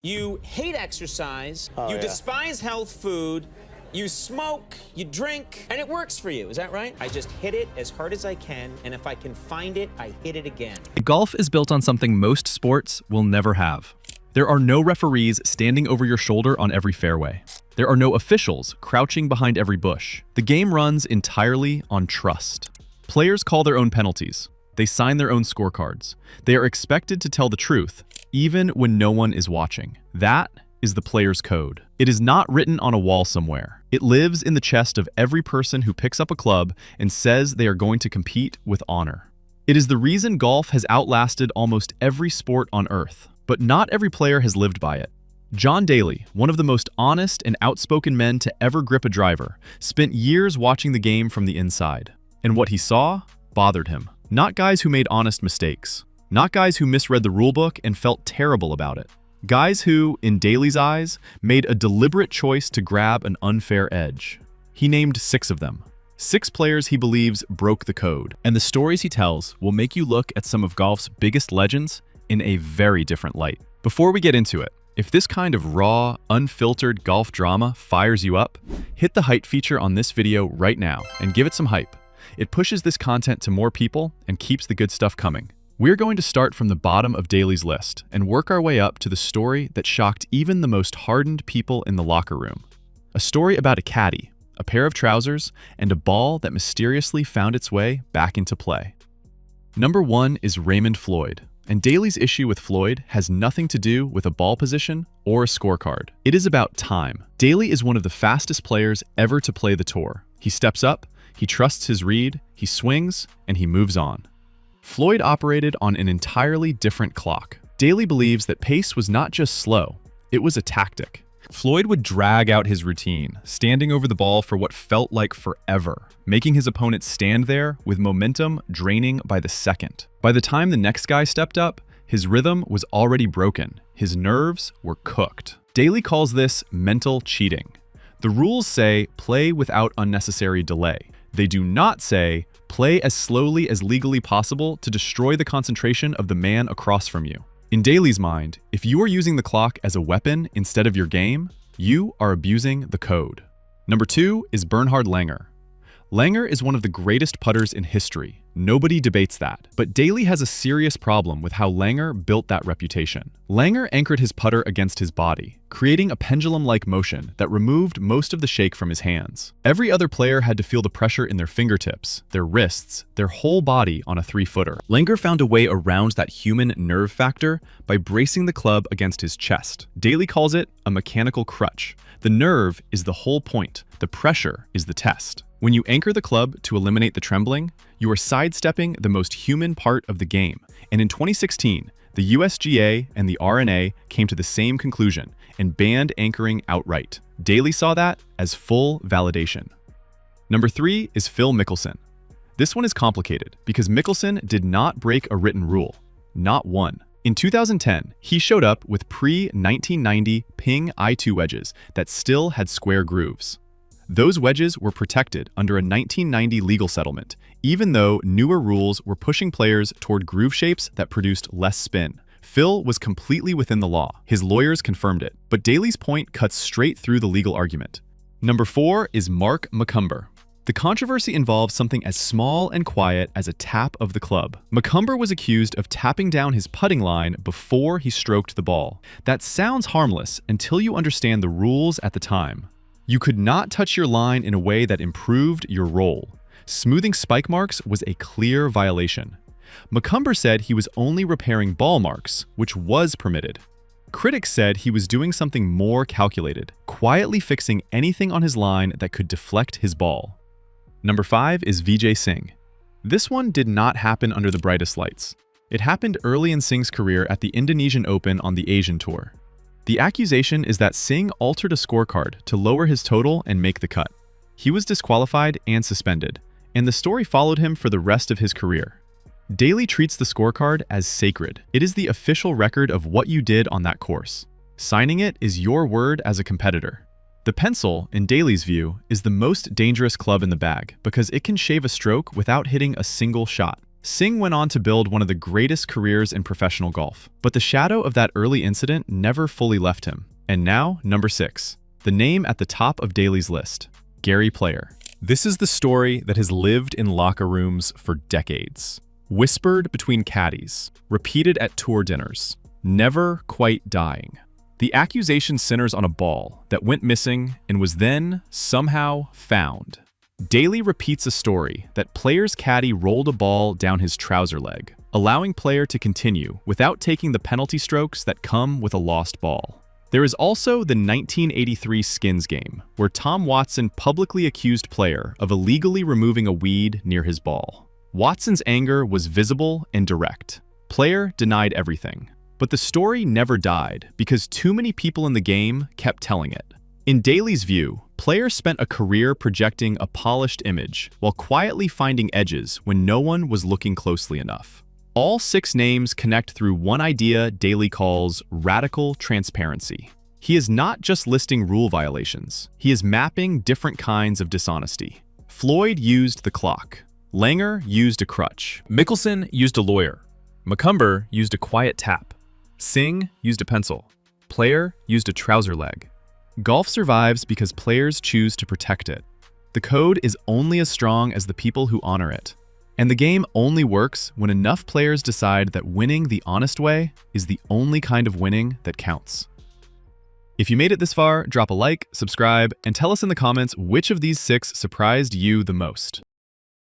You hate exercise, you despise health food, you smoke, you drink, and it works for you. Is that right? I just hit it as hard as I can, and if I can find it, I hit it again. Golf is built on something most sports will never have. There are no referees standing over your shoulder on every fairway. There are no officials crouching behind every bush. The game runs entirely on trust. Players call their own penalties. They sign their own scorecards. They are expected to tell the truth, even when no one is watching. That is the player's code. It is not written on a wall somewhere. It lives in the chest of every person who picks up a club and says they are going to compete with honor. It is the reason golf has outlasted almost every sport on earth, but not every player has lived by it. John Daly, one of the most honest and outspoken men to ever grip a driver, spent years watching the game from the inside. And what he saw bothered him. Not guys who made honest mistakes. Not guys who misread the rulebook and felt terrible about it. Guys who, in Daly's eyes, made a deliberate choice to grab an unfair edge. He named 6 of them. 6 players he believes broke the code. And the stories he tells will make you look at some of golf's biggest legends in a very different light. Before we get into it, if this kind of raw, unfiltered golf drama fires you up, hit the hype feature on this video right now and give it some hype. It pushes this content to more people and keeps the good stuff coming. We're going to start from the bottom of Daly's list and work our way up to the story that shocked even the most hardened people in the locker room. A story about a caddy, a pair of trousers, and a ball that mysteriously found its way back into play. Number 1 is Raymond Floyd, and Daly's issue with Floyd has nothing to do with a ball position or a scorecard. It is about time. Daly is one of the fastest players ever to play the tour. He steps up, he trusts his read, he swings, and he moves on. Floyd operated on an entirely different clock. Daly believes that pace was not just slow, it was a tactic. Floyd would drag out his routine, standing over the ball for what felt like forever, making his opponent stand there with momentum draining by the second. By the time the next guy stepped up, his rhythm was already broken. His nerves were cooked. Daly calls this mental cheating. The rules say play without unnecessary delay. They do not say play as slowly as legally possible to destroy the concentration of the man across from you. In Daly's mind, if you are using the clock as a weapon instead of your game, you are abusing the code. Number 2 is Bernhard Langer. Langer is one of the greatest putters in history. Nobody debates that. But Daly has a serious problem with how Langer built that reputation. Langer anchored his putter against his body, creating a pendulum-like motion that removed most of the shake from his hands. Every other player had to feel the pressure in their fingertips, their wrists, their whole body on a 3-footer. Langer found a way around that human nerve factor by bracing the club against his chest. Daly calls it a mechanical crutch. The nerve is the whole point. The pressure is the test. When you anchor the club to eliminate the trembling, you are sidestepping the most human part of the game. And in 2016, the USGA and the R&A came to the same conclusion and banned anchoring outright. Daly saw that as full validation. Number 3 is Phil Mickelson. This one is complicated because Mickelson did not break a written rule. Not one. In 2010, he showed up with pre-1990 Ping I2 wedges that still had square grooves. Those wedges were protected under a 1990 legal settlement, even though newer rules were pushing players toward groove shapes that produced less spin. Phil was completely within the law. His lawyers confirmed it. But Daly's point cuts straight through the legal argument. Number 4 is Mark McCumber. The controversy involves something as small and quiet as a tap of the club. McCumber was accused of tapping down his putting line before he stroked the ball. That sounds harmless until you understand the rules at the time. You could not touch your line in a way that improved your roll. Smoothing spike marks was a clear violation. McCumber said he was only repairing ball marks, which was permitted. Critics said he was doing something more calculated, quietly fixing anything on his line that could deflect his ball. Number 5 is Vijay Singh. This one did not happen under the brightest lights. It happened early in Singh's career at the Indonesian Open on the Asian Tour. The accusation is that Singh altered a scorecard to lower his total and make the cut. He was disqualified and suspended, and the story followed him for the rest of his career. Daly treats the scorecard as sacred. It is the official record of what you did on that course. Signing it is your word as a competitor. The pencil, in Daly's view, is the most dangerous club in the bag because it can shave a stroke without hitting a single shot. Singh went on to build one of the greatest careers in professional golf, but the shadow of that early incident never fully left him. And now, number 6. The name at the top of Daly's list, Gary Player. This is the story that has lived in locker rooms for decades. Whispered between caddies, repeated at tour dinners, never quite dying. The accusation centers on a ball that went missing and was then somehow found. Daly repeats a story that Player's caddy rolled a ball down his trouser leg, allowing Player to continue without taking the penalty strokes that come with a lost ball. There is also the 1983 Skins game, where Tom Watson publicly accused Player of illegally removing a weed near his ball. Watson's anger was visible and direct. Player denied everything. But the story never died because too many people in the game kept telling it. In Daly's view, Player spent a career projecting a polished image while quietly finding edges when no one was looking closely enough. All 6 names connect through one idea Daly calls radical transparency. He is not just listing rule violations, he is mapping different kinds of dishonesty. Floyd used the clock. Langer used a crutch. Mickelson used a lawyer. McCumber used a quiet tap. Singh used a pencil. Player used a trouser leg. Golf survives because players choose to protect it. The code is only as strong as the people who honor it. And the game only works when enough players decide that winning the honest way is the only kind of winning that counts. If you made it this far, drop a like, subscribe, and tell us in the comments which of these 6 surprised you the most.